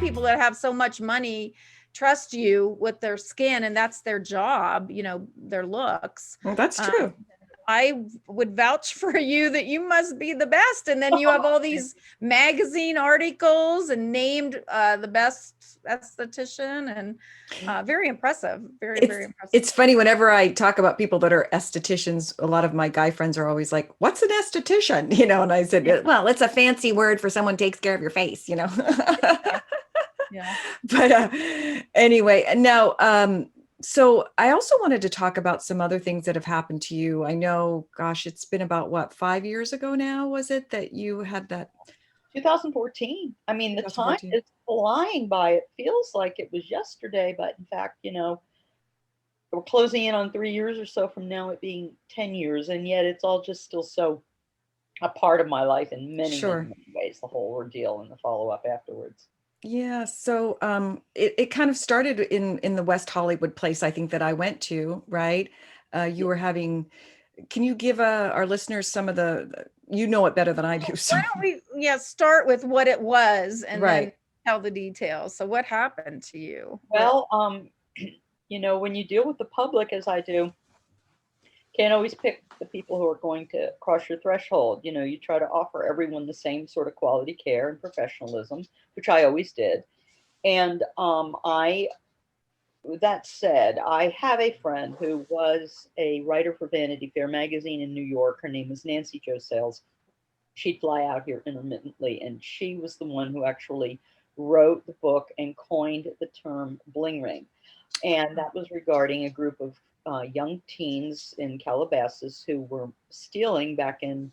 these people that have so much money trust you with their skin, and that's their job, their looks. Well, that's true. I would vouch for you that you must be the best. And then you have all these magazine articles and named the best esthetician, and very impressive. Very impressive. It's funny, whenever I talk about people that are estheticians, a lot of my guy friends are always like, what's an esthetician? And I said, well, it's a fancy word for someone who takes care of your face, Yeah. But anyway, now, so I also wanted to talk about some other things that have happened to you. I know, gosh, it's been about what, 5 years ago now, was it, that you had that? 2014. I mean, the time 2014. is flying by. It feels like it was yesterday, but in fact, we're closing in on 3 years or so from now, it being 10 years. And yet it's all just still so a part of my life in many, Sure. many, many ways, the whole ordeal and the follow up afterwards. Yeah, so it kind of started in the West Hollywood place, I think, that I went to, right? You were having, can you give our listeners some of you know it better than I do. So. Why don't we start with what it was and Right. then tell the details. So what happened to you? Well, when you deal with the public, as I do, can't always pick the people who are going to cross your threshold. You try to offer everyone the same sort of quality care and professionalism, which I always did. And that said, I have a friend who was a writer for Vanity Fair magazine in New York. Her name was Nancy Jo Sales. She'd fly out here intermittently, and she was the one who actually wrote the book and coined the term bling ring. And that was regarding a group of young teens in Calabasas who were stealing back in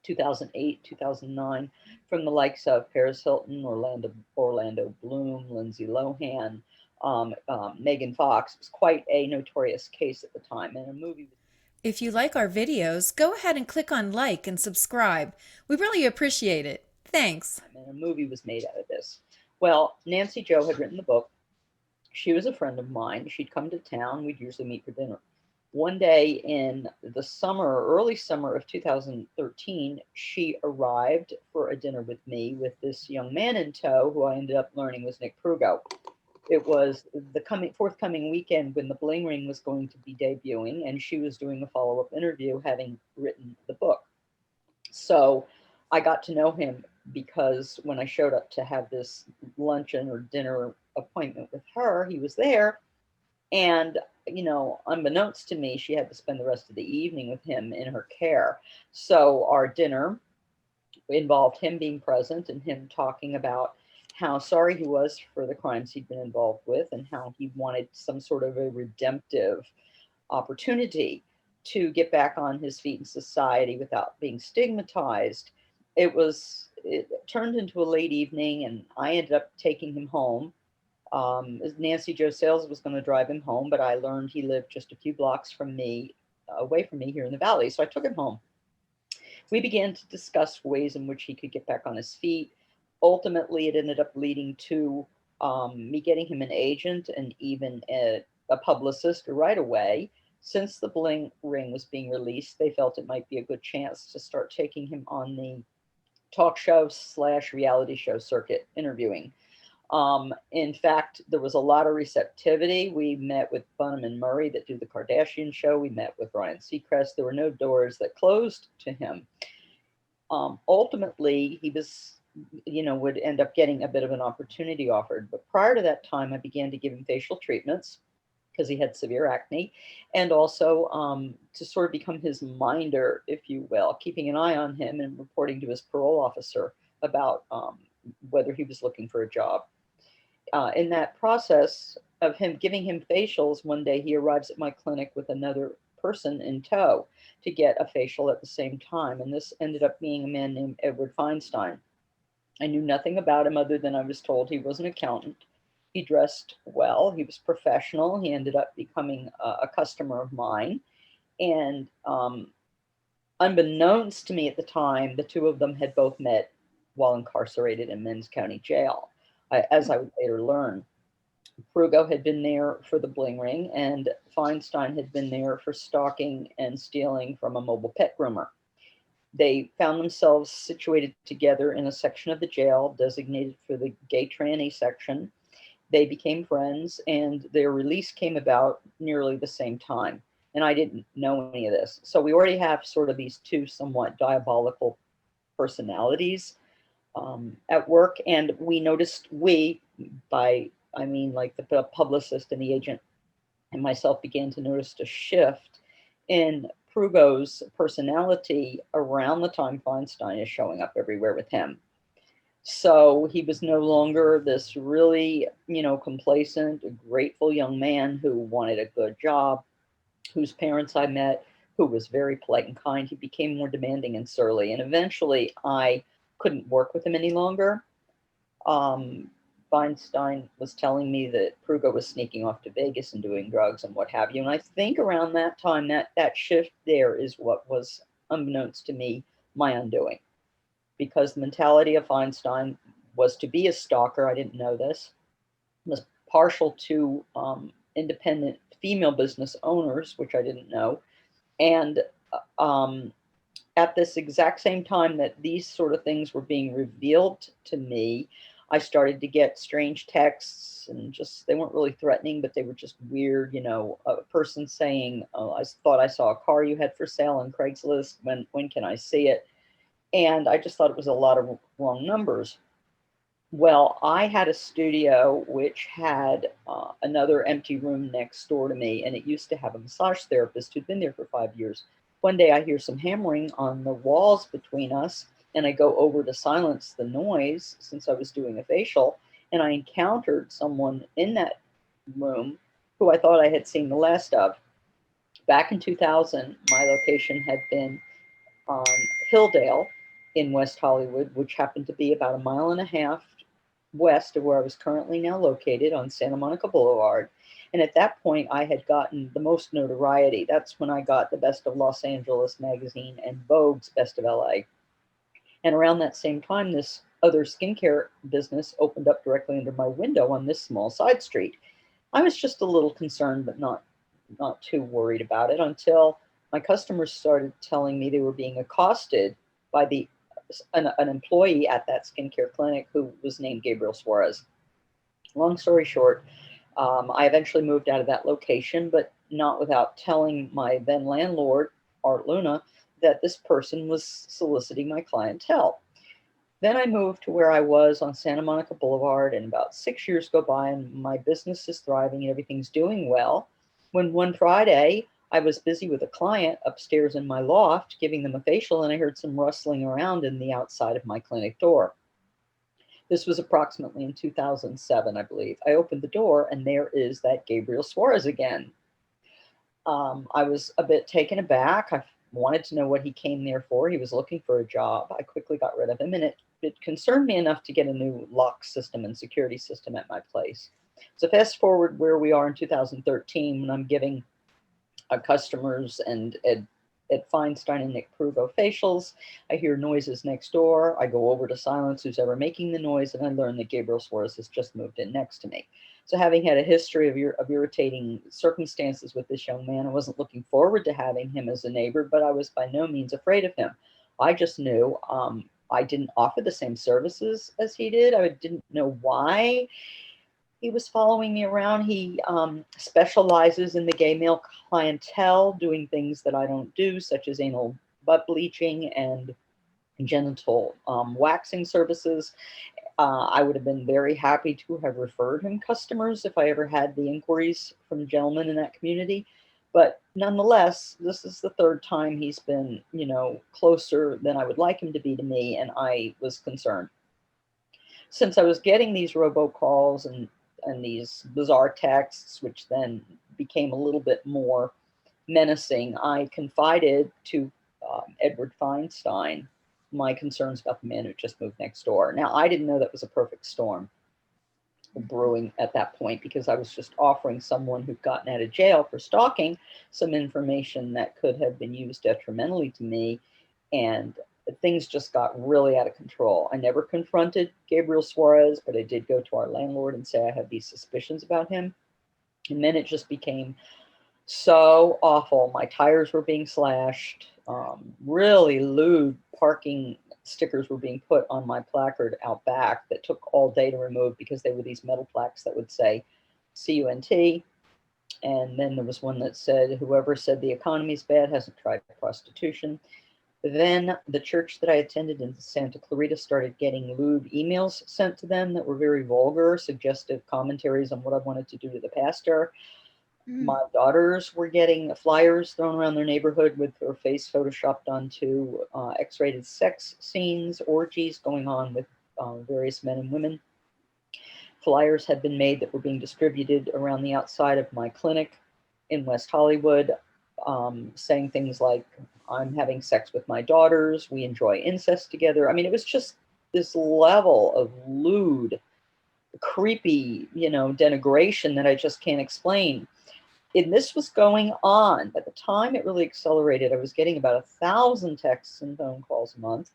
2008, 2009 from the likes of Paris Hilton, Orlando Bloom, Lindsay Lohan, Megan Fox. It was quite a notorious case at the time, and a movie. If you like our videos, go ahead and click on like and subscribe. We really appreciate it. Thanks. And a movie was made out of this. Well, Nancy Jo had written the book. She was a friend of mine. She'd come to town. We'd usually meet for dinner. One day in the summer, early summer of 2013, she arrived for a dinner with me with this young man in tow, who I ended up learning was Nick Prugo. It was the forthcoming weekend when the Bling Ring was going to be debuting, and she was doing a follow-up interview, having written the book. So I got to know him because when I showed up to have this luncheon or dinner appointment with her, he was there. And, unbeknownst to me, she had to spend the rest of the evening with him in her care. So our dinner involved him being present and him talking about how sorry he was for the crimes he'd been involved with and how he wanted some sort of a redemptive opportunity to get back on his feet in society without being stigmatized. It turned into a late evening, and I ended up taking him home. Nancy Jo Sales was going to drive him home, but I learned he lived just a few blocks away from me here in the Valley. So I took him home. We began to discuss ways in which he could get back on his feet. Ultimately, it ended up leading to me getting him an agent and even a publicist right away. Since the Bling Ring was being released, they felt it might be a good chance to start taking him on the talk show / reality show circuit, interviewing. In fact, there was a lot of receptivity. We met with Bunham and Murray that do the Kardashian show. We met with Ryan Seacrest. There were no doors that closed to him. Ultimately, he was, would end up getting a bit of an opportunity offered. But prior to that time, I began to give him facial treatments because he had severe acne, and also to sort of become his minder, if you will, keeping an eye on him and reporting to his parole officer about whether he was looking for a job. In that process of him giving him facials, one day he arrives at my clinic with another person in tow to get a facial at the same time. And this ended up being a man named Edward Feinstein. I knew nothing about him other than I was told he was an accountant. He dressed well. He was professional. He ended up becoming a customer of mine. And unbeknownst to me at the time, the two of them had both met while incarcerated in Men's County Jail. As I would later learn, Prugo had been there for the Bling Ring, and Feinstein had been there for stalking and stealing from a mobile pet groomer. They found themselves situated together in a section of the jail designated for the gay tranny section. They became friends, and their release came about nearly the same time. And I didn't know any of this. So we already have sort of these two somewhat diabolical personalities at work. And we noticed, I mean like the publicist and the agent and myself, began to notice a shift in Prugo's personality around the time Feinstein is showing up everywhere with him. So he was no longer this really, complacent, grateful young man who wanted a good job, whose parents I met, who was very polite and kind. He became more demanding and surly. And eventually I couldn't work with him any longer. Feinstein was telling me that Prugo was sneaking off to Vegas and doing drugs and what have you. And I think around that time, that shift there is what was, unbeknownst to me, my undoing. Because the mentality of Feinstein was to be a stalker. I didn't know this. Was partial to independent female business owners, which I didn't know. And at this exact same time that these sort of things were being revealed to me, I started to get strange texts, and just, they weren't really threatening, but they were just weird. A person saying, "Oh, I thought I saw a car you had for sale on Craigslist. When can I see it?" And I just thought it was a lot of wrong numbers. Well, I had a studio which had another empty room next door to me, and it used to have a massage therapist who'd been there for 5 years. One day I hear some hammering on the walls between us, and I go over to silence the noise since I was doing a facial, and I encountered someone in that room who I thought I had seen the last of. Back in 2000, my location had been on Hilldale in West Hollywood, which happened to be about 1.5 miles west of where I was currently now located on Santa Monica Boulevard. And at that point, I had gotten the most notoriety. That's when I got the Best of Los Angeles magazine and Vogue's Best of LA. And around that same time, this other skincare business opened up directly under my window on this small side street. I was just a little concerned, but not too worried about it, until my customers started telling me they were being accosted by an employee at that skincare clinic who was named Gabriel Suarez. Long story short, I eventually moved out of that location, but not without telling my then landlord, Art Luna, that this person was soliciting my clientele. Then I moved to where I was on Santa Monica Boulevard, and about 6 years go by, and my business is thriving and everything's doing well, when one Friday I was busy with a client upstairs in my loft giving them a facial, and I heard some rustling around in the outside of my clinic door. This was approximately in 2007, I believe. I opened the door, and there is that Gabriel Suarez again. I was a bit taken aback. I wanted to know what he came there for. He was looking for a job. I quickly got rid of him, and it concerned me enough to get a new lock system and security system at my place. So fast forward where we are in 2013, when I'm giving customers and Ed Feinstein and Nick Prugo facials. I hear noises next door. I go over to silence who's ever making the noise, and I learn that Gabriel Suarez has just moved in next to me. So having had a history of irritating circumstances with this young man, I wasn't looking forward to having him as a neighbor, but I was by no means afraid of him. I just knew I didn't offer the same services as he did. I didn't know why he was following me around. He specializes in the gay male clientele, doing things that I don't do, such as anal butt bleaching and genital waxing services. I would have been very happy to have referred him customers if I ever had the inquiries from gentlemen in that community. But nonetheless, this is the third time he's been, closer than I would like him to be to me, and I was concerned. Since I was getting these robocalls and these bizarre texts, which then became a little bit more menacing, I confided to Edward Feinstein my concerns about the man who just moved next door. Now, I didn't know that was a perfect storm brewing at that point, because I was just offering someone who'd gotten out of jail for stalking some information that could have been used detrimentally to me, and things just got really out of control. I never confronted Gabriel Suarez, but I did go to our landlord and say I had these suspicions about him. And then it just became so awful. My tires were being slashed. Really lewd parking stickers were being put on my placard out back that took all day to remove because they were these metal plaques that would say CUNT. And then there was one that said, whoever said the economy's bad hasn't tried prostitution. Then the church that I attended in Santa Clarita started getting lewd emails sent to them that were very vulgar, suggestive commentaries on what I wanted to do to the pastor. My daughters were getting flyers thrown around their neighborhood with her face photoshopped onto X-rated sex scenes, orgies going on with various men and women. Flyers had been made that were being distributed around the outside of my clinic in West Hollywood, saying things like, I'm having sex with my daughters, we enjoy incest together. I mean, it was just this level of lewd, creepy, denigration that I just can't explain. And this was going on. By the time it really accelerated, I was getting about 1,000 texts and phone calls a month.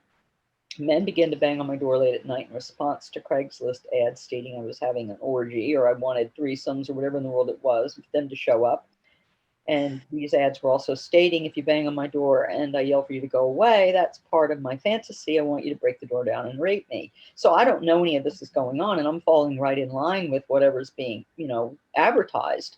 Men began to bang on my door late at night in response to Craigslist ads stating I was having an orgy or I wanted threesomes or whatever in the world it was for them to show up. And these ads were also stating, if you bang on my door and I yell for you to go away, that's part of my fantasy. I want you to break the door down and rape me. So I don't know any of this is going on, and I'm falling right in line with whatever's being, advertised.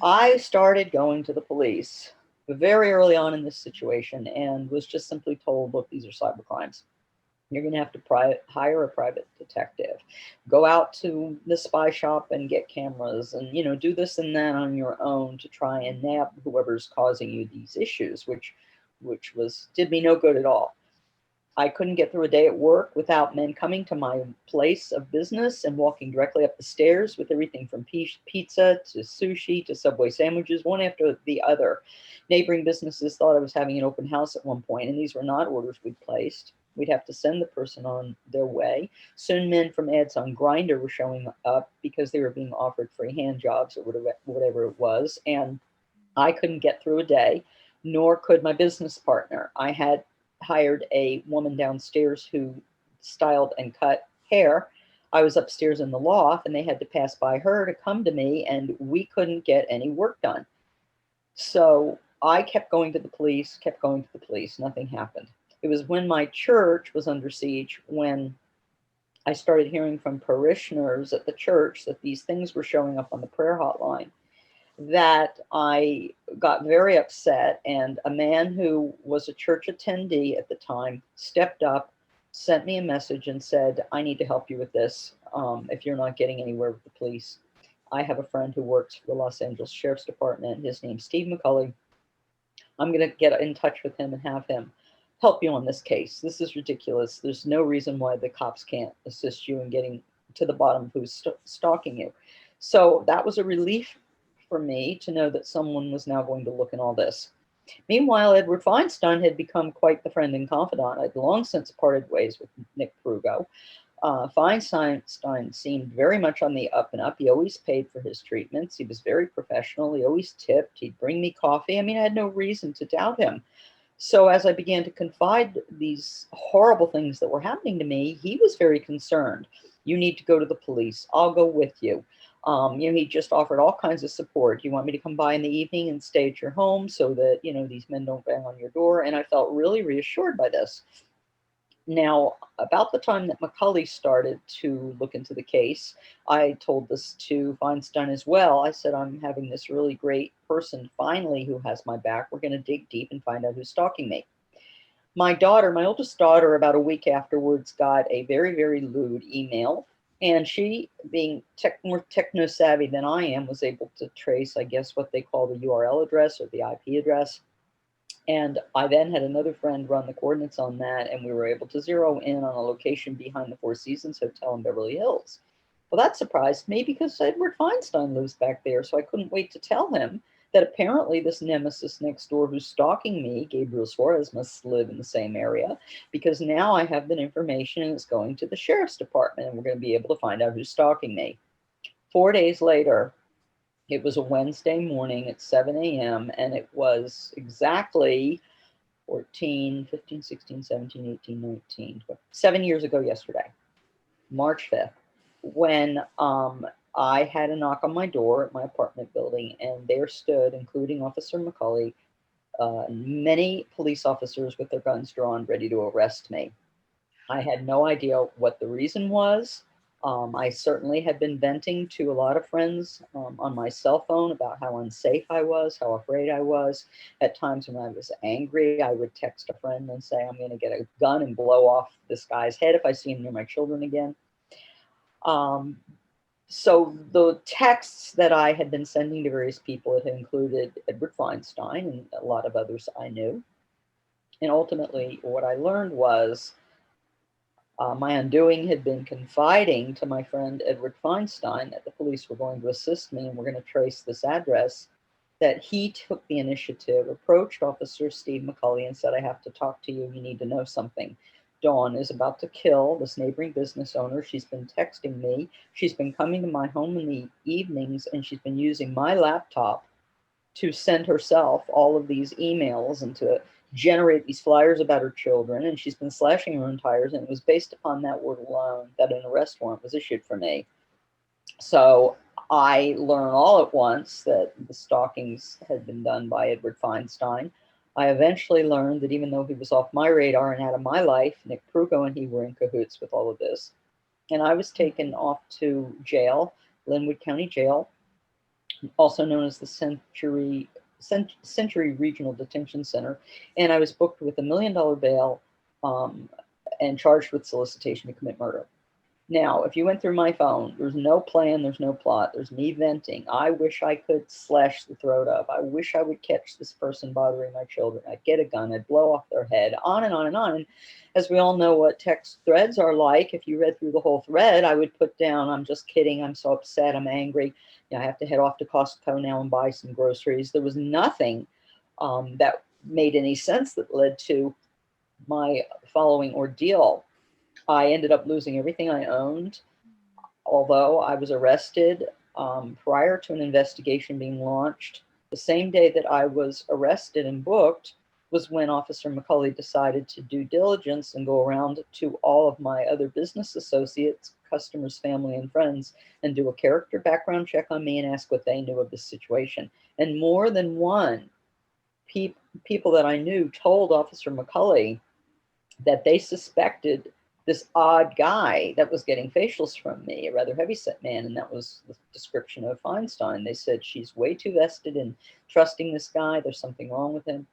I started going to the police very early on in this situation and was just simply told, look, these are cyber crimes. You're going to have to hire a private detective, go out to the spy shop and get cameras and, do this and that on your own to try and nab whoever's causing you these issues, which did me no good at all. I couldn't get through a day at work without men coming to my place of business and walking directly up the stairs with everything from pizza to sushi to Subway sandwiches, one after the other. Neighboring businesses thought I was having an open house at one point, and these were not orders we'd placed. We'd have to send the person on their way. Soon men from ads on Grindr were showing up because they were being offered free hand jobs or whatever it was. And I couldn't get through a day, nor could my business partner. I had hired a woman downstairs who styled and cut hair. I was upstairs in the loft and they had to pass by her to come to me, and we couldn't get any work done. So I kept going to the police, nothing happened. It was when my church was under siege, when I started hearing from parishioners at the church that these things were showing up on the prayer hotline, that I got very upset. And a man who was a church attendee at the time stepped up, sent me a message and said, I need to help you with this if you're not getting anywhere with the police. I have a friend who works for the Los Angeles Sheriff's Department. His name's Steve McCulley. I'm going to get in touch with him and have him help you on this case. This is ridiculous. There's no reason why the cops can't assist you in getting to the bottom of who's stalking you. So that was a relief for me to know that someone was now going to look in all this. Meanwhile, Edward Feinstein had become quite the friend and confidant. I'd long since parted ways with Nick Prugo. Feinstein seemed very much on the up and up. He always paid for his treatments. He was very professional. He always tipped. He'd bring me coffee. I mean, I had no reason to doubt him. So as I began to confide these horrible things that were happening to me, he was very concerned. You need to go to the police. I'll go with you. He just offered all kinds of support. You want me to come by in the evening and stay at your home so that, these men don't bang on your door? And I felt really reassured by this. Now, about the time that McCulley started to look into the case, I told this to Feinstein as well. I said, I'm having this really great person finally who has my back. We're going to dig deep and find out who's stalking me. My oldest daughter, about a week afterwards, got a very, very lewd email. And she, being more techno-savvy than I am, was able to trace, I guess, what they call the URL address or the IP address. And I then had another friend run the coordinates on that, and we were able to zero in on a location behind the Four Seasons Hotel in Beverly Hills. Well, that surprised me because Edward Feinstein lives back there, so I couldn't wait to tell him that apparently this nemesis next door who's stalking me, Gabriel Suarez, must live in the same area, because now I have that information and it's going to the sheriff's department, and we're going to be able to find out who's stalking me. 4 days later, it was a Wednesday morning at 7 a.m. and it was exactly 14, 15, 16, 17, 18, 19, 7 years ago yesterday, March 5th, when I had a knock on my door at my apartment building, and there stood, including Officer McCulley, many police officers with their guns drawn, ready to arrest me. I had no idea what the reason was. I certainly had been venting to a lot of friends on my cell phone about how unsafe I was, how afraid I was. At times when I was angry, I would text a friend and say, I'm going to get a gun and blow off this guy's head if I see him near my children again. So the texts that I had been sending to various people, it had included Edward Feinstein and a lot of others I knew. And ultimately, what I learned was my undoing had been confiding to my friend Edward Feinstein that the police were going to assist me and were going to trace this address, that he took the initiative, approached Officer Steve McCulley and said, I have to talk to you. You need to know something. Dawn is about to kill this neighboring business owner. She's been texting me. She's been coming to my home in the evenings, and she's been using my laptop to send herself all of these emails and to generate these flyers about her children. And she's been slashing her own tires. And it was based upon that word alone that an arrest warrant was issued for me. So I learned all at once that the stalkings had been done by Edward Feinstein. I eventually learned that even though he was off my radar and out of my life, Nick Prugo and he were in cahoots with all of this. And I was taken off to jail, Linwood County Jail, also known as the Century Regional Detention Center. And I was booked with $1 million bail and charged with solicitation to commit murder. Now, if you went through my phone, there's no plan, there's no plot, there's me venting. I wish I could slash the throat of. I wish I would catch this person bothering my children. I'd get a gun, I'd blow off their head, on and on and on. And as we all know what text threads are like, if you read through the whole thread, I would put down, I'm just kidding, I'm so upset, I'm angry. You know, I have to head off to Costco now and buy some groceries. There was nothing that made any sense that led to my following ordeal. I ended up losing everything I owned, although I was arrested prior to an investigation being launched. The same day that I was arrested and booked was when Officer McCulley decided to do diligence and go around to all of my other business associates, customers, family, and friends, and do a character background check on me and ask what they knew of the situation. And more than one people that I knew told Officer McCulley that they suspected this odd guy that was getting facials from me, a rather heavyset man, and that was the description of Feinstein. They said, she's way too vested in trusting this guy. There's something wrong with him.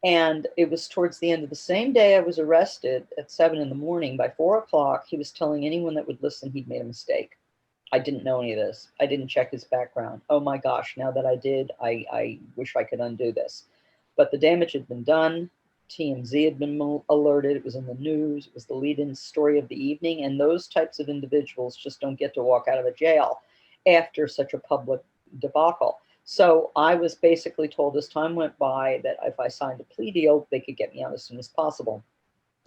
And it was towards the end of the same day I was arrested at 7 in the morning. By 4 o'clock, he was telling anyone that would listen he'd made a mistake. I didn't know any of this. I didn't check his background. Oh my gosh, now that I did, I wish I could undo this. But the damage had been done. TMZ had been alerted. It was in the news. It was the lead-in story of the evening. And those types of individuals just don't get to walk out of a jail after such a public debacle. So I was basically told as time went by that if I signed a plea deal, they could get me out as soon as possible.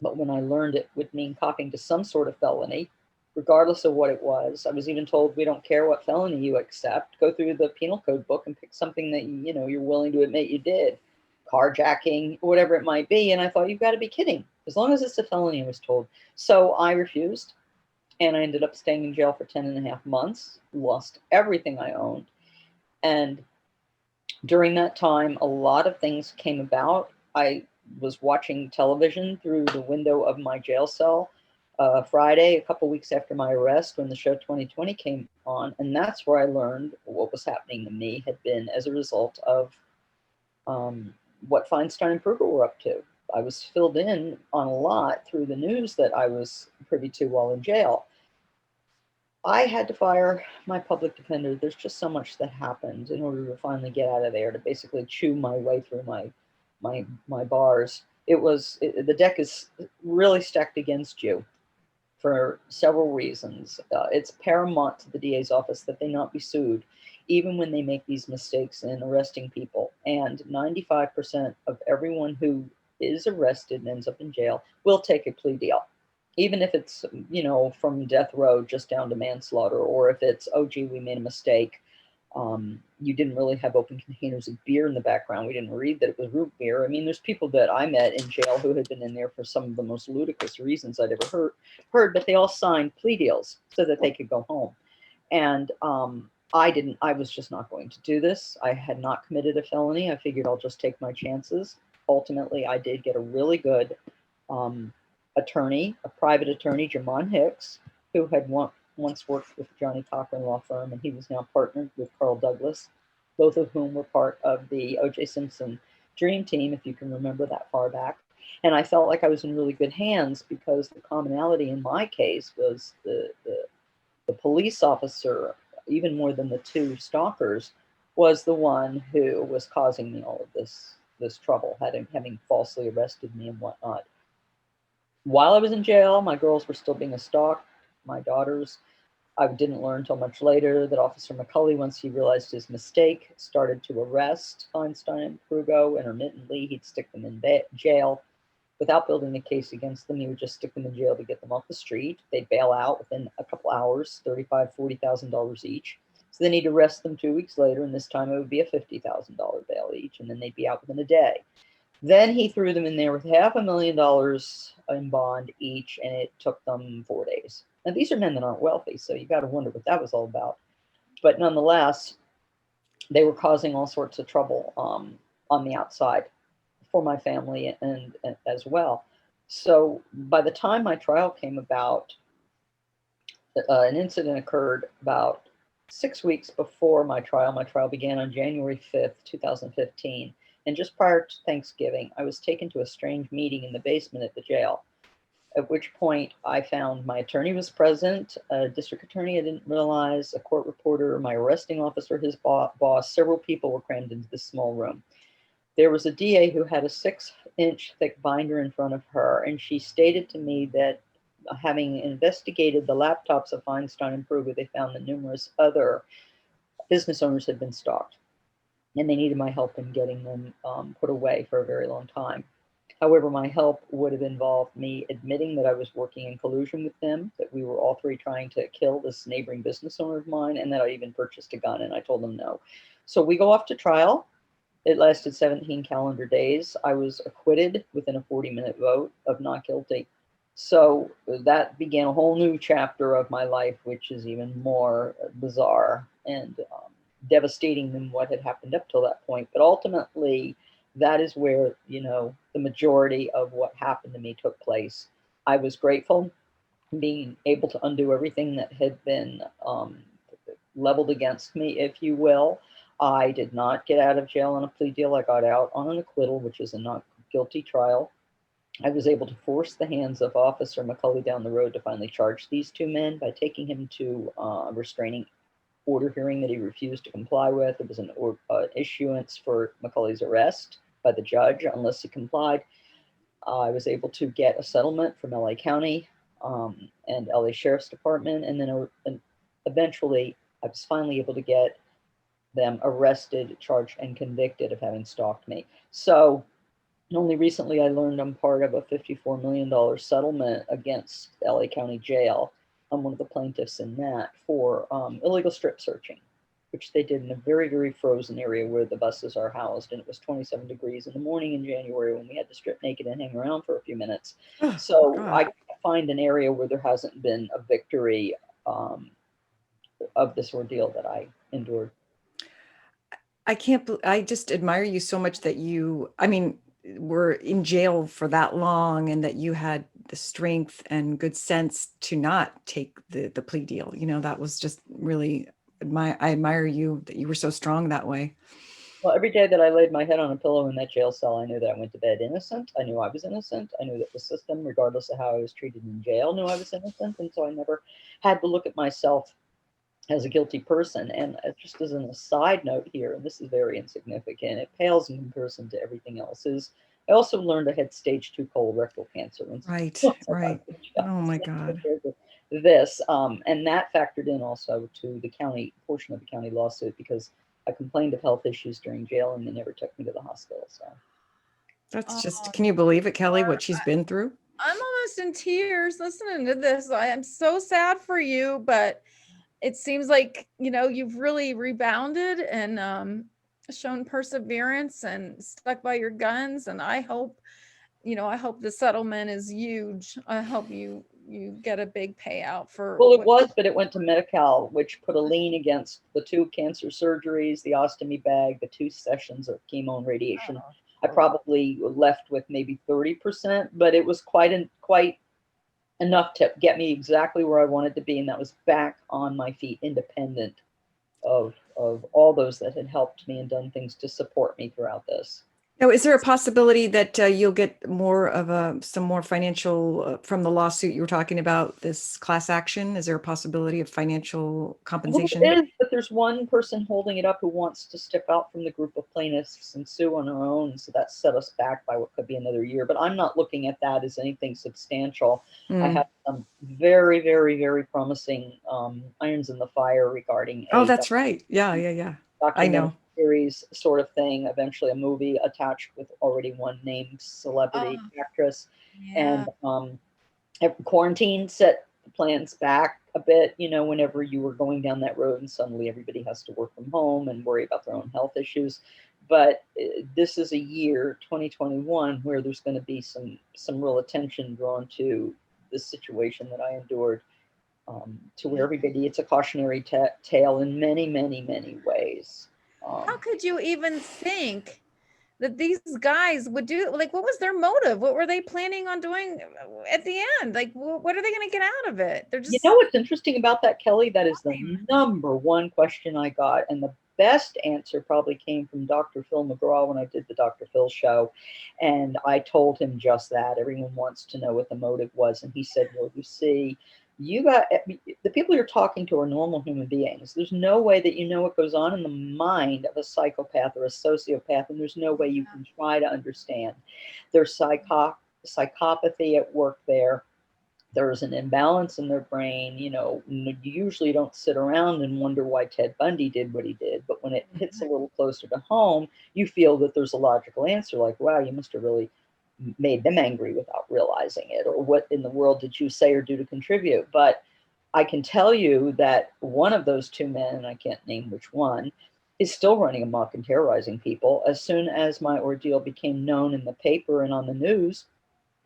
But when I learned it would mean copping to some sort of felony, regardless of what it was, I was even told, we don't care what felony you accept. Go through the penal code book and pick something that you're willing to admit you did. Carjacking, whatever it might be. And I thought, you've got to be kidding. As long as it's a felony, I was told. So I refused. And I ended up staying in jail for 10.5 months, lost everything I owned. And during that time, a lot of things came about. I was watching television through the window of my jail cell Friday, a couple weeks after my arrest, when the show 2020 came on. And that's where I learned what was happening to me had been as a result of what Feinstein and Prugo were up to. I was filled in on a lot through the news that I was privy to while in jail. I had to fire my public defender. There's just so much that happened in order to finally get out of there, to basically chew my way through my bars. The deck is really stacked against you for several reasons. It's paramount to the DA's office that they not be sued, even when they make these mistakes in arresting people. And 95% of everyone who is arrested and ends up in jail will take a plea deal. Even if it's, from death row just down to manslaughter, or if it's, oh, gee, we made a mistake. You didn't really have open containers of beer in the background. We didn't read that it was root beer. I mean, there's people that I met in jail who had been in there for some of the most ludicrous reasons I'd ever heard, but they all signed plea deals so that they could go home. And I was just not going to do this. I had not committed a felony. I figured I'll just take my chances. Ultimately, I did get a really good attorney, a private attorney, Jamon Hicks, who had once worked with Johnny Cochran law firm, and he was now partnered with Carl Douglas, both of whom were part of the O.J. Simpson dream team, if you can remember that far back. And I felt like I was in really good hands because the commonality in my case was the police officer, even more than the two stalkers, was the one who was causing me all of this trouble, having falsely arrested me and whatnot. While I was in jail, my girls were still being stalked, my daughters. I didn't learn until much later that Officer McCulley, once he realized his mistake, started to arrest Feinstein and Krugo intermittently. He'd stick them in jail without building a case against them. He would just stick them in jail to get them off the street. They'd bail out within a couple hours, $35,000, $40,000 each. So then he'd arrest them 2 weeks later, and this time it would be a $50,000 bail each, and then they'd be out within a day. Then he threw them in there with $500,000 in bond each, and it took them 4 days. Now, these are men that aren't wealthy, so you got to wonder what that was all about. But nonetheless, they were causing all sorts of trouble on the outside for my family and as well. So by the time my trial came about, an incident occurred about 6 weeks before my trial. My trial began on January 5th, 2015. And just prior to Thanksgiving, I was taken to a strange meeting in the basement at the jail, at which point I found my attorney was present, a district attorney I didn't realize, a court reporter, my arresting officer, his boss. Several people were crammed into this small room. There was a DA who had a 6-inch thick binder in front of her, and she stated to me that having investigated the laptops of Feinstein and Kruger, they found that numerous other business owners had been stalked, and they needed my help in getting them put away for a very long time. However, my help would have involved me admitting that I was working in collusion with them, that we were all three trying to kill this neighboring business owner of mine, and that I even purchased a gun, and I told them no. So we go off to trial. It lasted 17 calendar days. I was acquitted within a 40-minute vote of not guilty. So that began a whole new chapter of my life, which is even more bizarre and devastating than what had happened up till that point. But ultimately, that is where, the majority of what happened to me took place. I was grateful being able to undo everything that had been leveled against me, if you will. I did not get out of jail on a plea deal. I got out on an acquittal, which is a not guilty trial. I was able to force the hands of Officer McCulley down the road to finally charge these two men by taking him to a restraining order hearing that he refused to comply with. It was an issuance for McCulley's arrest by the judge unless he complied. I was able to get a settlement from LA County and LA Sheriff's Department, and then eventually I was finally able to get them arrested, charged, and convicted of having stalked me. So only recently I learned I'm part of a $54 million settlement against LA County Jail. I'm one of the plaintiffs in that for illegal strip searching, which they did in a very, very frozen area where the buses are housed. And it was 27 degrees in the morning in January when we had to strip naked and hang around for a few minutes. So God. I find an area where there hasn't been a victory of this ordeal that I endured. I just admire you so much that were in jail for that long and that you had the strength and good sense to not take the plea deal. That was just really, I admire you that you were so strong that way. Well, every day that I laid my head on a pillow in that jail cell, I knew that I went to bed innocent. I knew I was innocent. I knew that the system, regardless of how I was treated in jail, knew I was innocent. And so I never had to look at myself as a guilty person. And just as an aside note here, and this is very insignificant, it pales in comparison to everything else, is I also learned I had stage 2 colorectal cancer. Right. Oh my God. This, and that factored in also to the county portion of the county lawsuit because I complained of health issues during jail and they never took me to the hospital. So that's just, can you believe it, Kellie, what she's been through? I'm almost in tears listening to this. I am so sad for you, but it seems like, you've really rebounded and shown perseverance and stuck by your guns. And I hope the settlement is huge. I hope you you get a big payout for. Well, it was, but it went to Medi-Cal, which put a lien against the 2 cancer surgeries, the ostomy bag, the 2 sessions of chemo and radiation. I probably left with maybe 30%, but it was quite enough to get me exactly where I wanted to be, and that was back on my feet, independent of all those that had helped me and done things to support me throughout this. Now, is there a possibility that you'll get more of some more financial from the lawsuit you were talking about, this class action? Is there a possibility of financial compensation? Well, there is, but there's one person holding it up who wants to step out from the group of plaintiffs and sue on her own. So that set us back by what could be another year. But I'm not looking at that as anything substantial. I have some very, very, very promising irons in the fire regarding. Oh, that's right. Yeah. I know. Series sort of thing, eventually a movie attached with already one named celebrity actress. Yeah. And quarantine set the plans back a bit, you know, whenever you were going down that road and suddenly everybody has to work from home and worry about their own health issues. But this is a year 2021 where there's going to be some real attention drawn to the situation that I endured, to where everybody, it's a cautionary tale in many, many, many ways. How could you even think that these guys would do, like, what was their motive? What were they planning on doing at the end? Like, what are they going to get out of it? They're just, you know what's interesting about that, Kelly? That is the #1 question I got. And the best answer probably came from Dr. Phil McGraw when I did the Dr. Phil show. And I told him just that. Everyone wants to know what the motive was. And he said, well, you see, the people you're talking to are normal human beings. There's no way that you know what goes on in the mind of a psychopath or a sociopath, and there's no way you can try to understand. There's psychopathy at work there. There's an imbalance in their brain. You know, you usually don't sit around and wonder why Ted Bundy did what he did, but when it hits a little closer to home, you feel that there's a logical answer, like, wow, you must have really made them angry without realizing it, or what in the world did you say or do to contribute? But I can tell you that one of those 2 men, and I can't name which one, is still running amok and terrorizing people. As soon as my ordeal became known in the paper and on the news,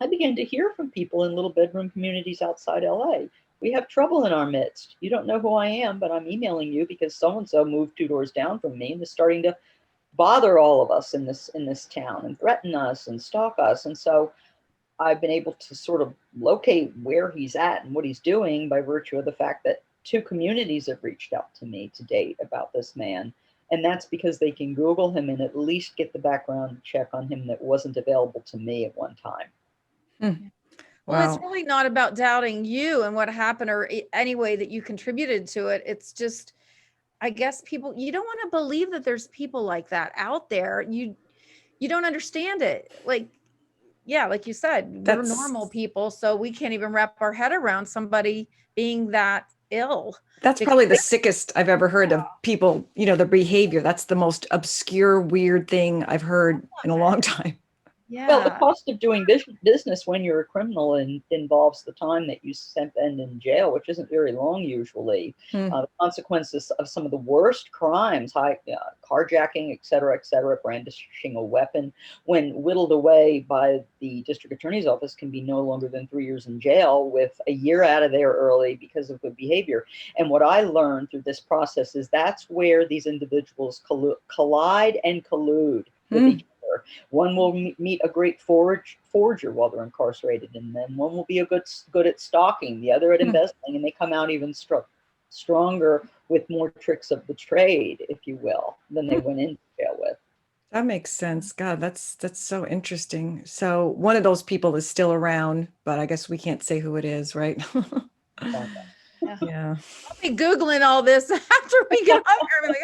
I began to hear from people in little bedroom communities outside LA. We have trouble in our midst. You don't know who I am, but I'm emailing you because so-and-so moved 2 doors down from me and is starting to bother all of us in this town and threaten us and stalk us. And so I've been able to sort of locate where he's at and what he's doing by virtue of the fact that 2 communities have reached out to me to date about this man. And that's because they can Google him and at least get the background check on him that wasn't available to me at one time. Well, it's really not about doubting you and what happened or any way that you contributed to it. It's just, I guess people, you don't want to believe that there's people like that out there. You don't understand it. Like, yeah, like you said, we're normal people, so we can't even wrap our head around somebody being that ill. That's probably the sickest I've ever heard of people, you know, their behavior. That's the most obscure, weird thing I've heard in a long time. Yeah. Well, the cost of doing business when you're a criminal involves the time that you spend in jail, which isn't very long usually. The consequences of some of the worst crimes, carjacking, et cetera, brandishing a weapon, when whittled away by the district attorney's office, can be no longer than 3 years in jail with a year out of there early because of good behavior. And what I learned through this process is that's where these individuals collide and collude with each other. One will meet a great forger while they're incarcerated, and then one will be good at stalking, the other at embezzling, and they come out even stronger with more tricks of the trade, if you will, than they went into jail with. That makes sense. God, that's so interesting. So one of those people is still around, but I guess we can't say who it is, right? Yeah. I'll be Googling all this after we get off here. Like,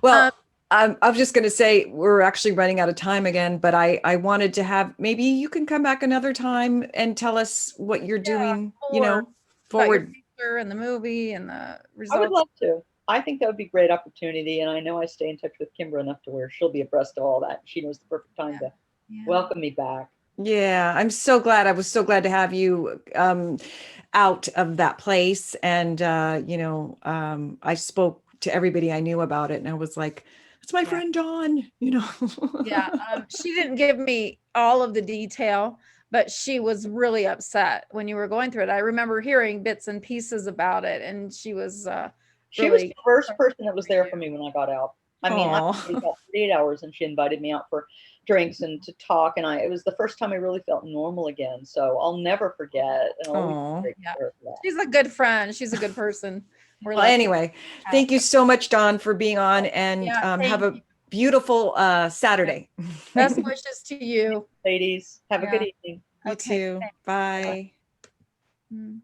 well, I was just going to say, we're actually running out of time again, but I wanted to have, maybe you can come back another time and tell us what you're doing, you know, forward. And the movie and the results. I would love to. I think that would be a great opportunity. And I know I stay in touch with Kimbra enough to where she'll be abreast of all that. She knows the perfect time to welcome me back. Yeah, I'm so glad. I was so glad to have you out of that place. And, you know, I spoke to everybody I knew about it, and I was like, it's my friend Dawn, you know. She didn't give me all of the detail, but she was really upset when you were going through it. I remember hearing bits and pieces about it, and she was She was really the first person that was there for me when I got out. I mean, I Aw. was about 48 hours, and she invited me out for drinks and to talk, and it was the first time I really felt normal again. So I'll never forget, and I'll always Aw. be Yeah. grateful for that. She's a good friend. She's a good person. We're Well, lucky. anyway, thank you so much, Dawn, for being on, and Yeah, have thank a beautiful Saturday. Best wishes to you. Ladies, have a good Yeah. evening. You Okay, too. thanks. Bye. Mm.